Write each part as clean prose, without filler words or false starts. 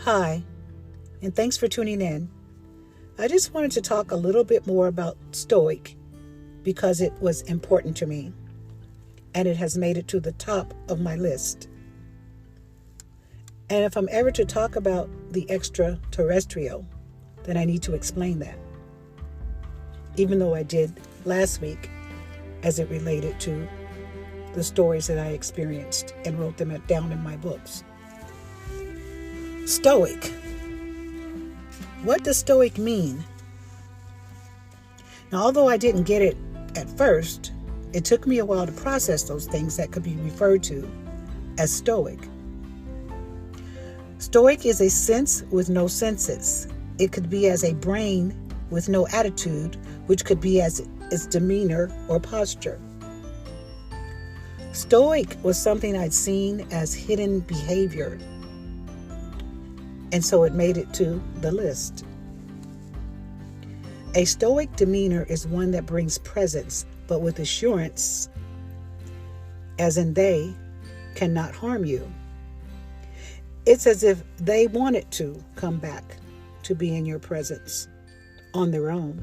Hi, and thanks for tuning in. I just wanted to talk a little bit more about Stoic because it was important to me, and it has made it to the top of my list. And if I'm ever to talk about the extraterrestrial, then I need to explain that, even though I did last week as it related to the stories that I experienced and wrote them down in my books. Stoic. What does Stoic mean? Now, although I didn't get it at first, it took me a while to process those things that could be referred to as Stoic. Stoic is a sense with no senses. It could be as a brain with no attitude, which could be as its demeanor or posture. Stoic was something I'd seen as hidden behavior, and so it made it to the list. A stoic demeanor is one that brings presence, but with assurance, as in they cannot harm you. It's as if they wanted to come back to be in your presence on their own.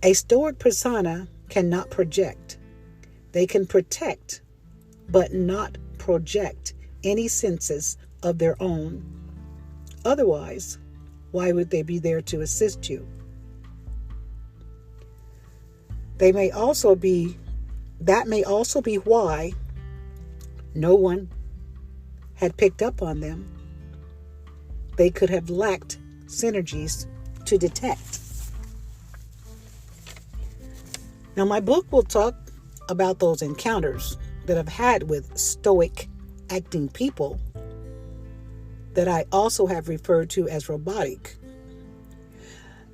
A stoic persona cannot project. They can protect, but not project any senses of their own. Otherwise, why would they be there to assist you? That may also be why no one had picked up on them. They could have lacked synergies to detect. Now, my book will talk about those encounters that I've had with stoic acting people that I also have referred to as robotic.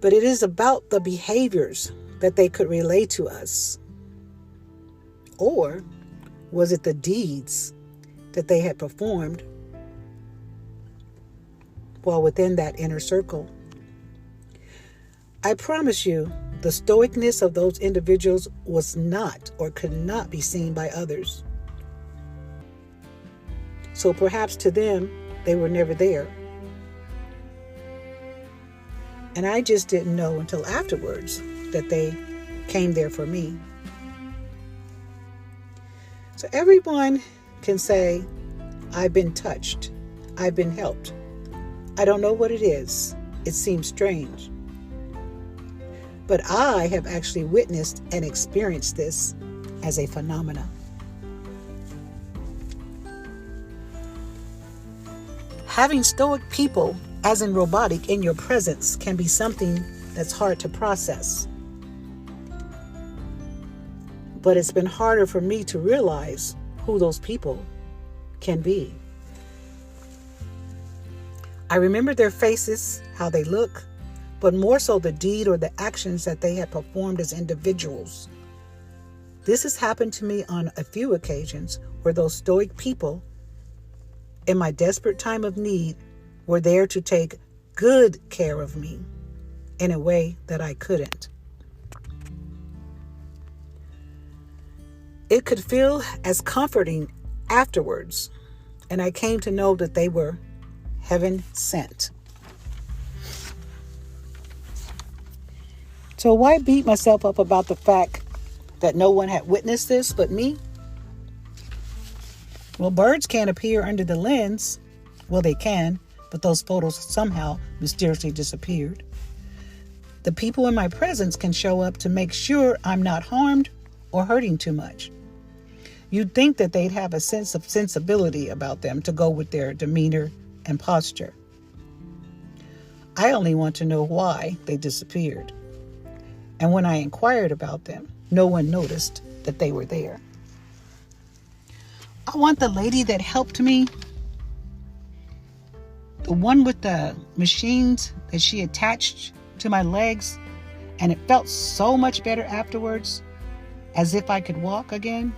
But it is about the behaviors that they could relay to us. Or was it the deeds that they had performed while within that inner circle? I promise you, the stoicness of those individuals was not or could not be seen by others. So perhaps to them, they were never there. And I just didn't know until afterwards that they came there for me. So everyone can say, I've been touched. I've been helped. I don't know what it is. It seems strange. But I have actually witnessed and experienced this as a phenomenon. Having stoic people, as in robotic, in your presence can be something that's hard to process. But it's been harder for me to realize who those people can be. I remember their faces, how they look, but more so the deed or the actions that they had performed as individuals. This has happened to me on a few occasions where those stoic people, in my desperate time of need, were there to take good care of me in a way that I couldn't. It could feel as comforting afterwards, and I came to know that they were heaven sent. So why beat myself up about the fact that no one had witnessed this but me? Well, birds can't appear under the lens. Well, they can, but those photos somehow mysteriously disappeared. The people in my presence can show up to make sure I'm not harmed or hurting too much. You'd think that they'd have a sense of sensibility about them to go with their demeanor and posture. I only want to know why they disappeared. And when I inquired about them, no one noticed that they were there. I want the lady that helped me, the one with the machines that she attached to my legs, and it felt so much better afterwards, as if I could walk again.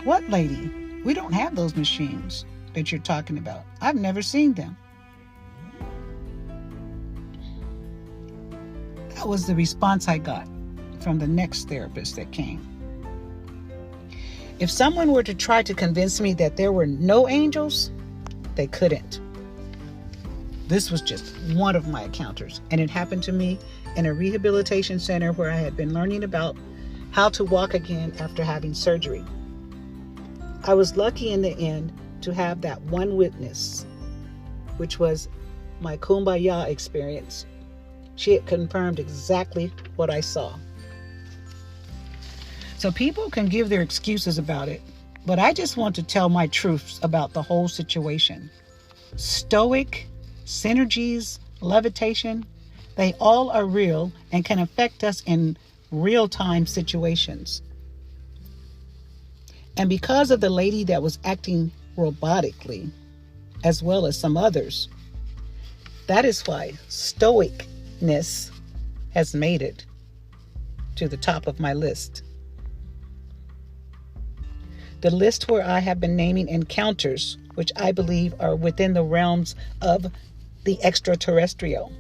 What lady? We don't have those machines that you're talking about. I've never seen them. That was the response I got from the next therapist that came. If someone were to try to convince me that there were no angels, they couldn't. This was just one of my encounters, and it happened to me in a rehabilitation center where I had been learning about how to walk again after having surgery. I was lucky in the end to have that one witness, which was my kumbaya experience. She had confirmed exactly what I saw. So people can give their excuses about it, but I just want to tell my truths about the whole situation. Stoic, synergies, levitation, they all are real and can affect us in real-time situations. And because of the lady that was acting robotically, as well as some others, that is why stoicness has made it to the top of my list. The list where I have been naming encounters, which I believe are within the realms of the extraterrestrial.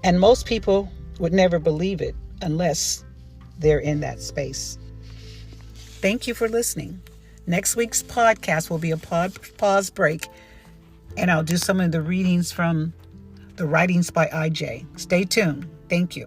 And most people would never believe it unless they're in that space. Thank you for listening. Next week's podcast will be a pause break, and I'll do some of the readings from the writings by IJ. Stay tuned. Thank you.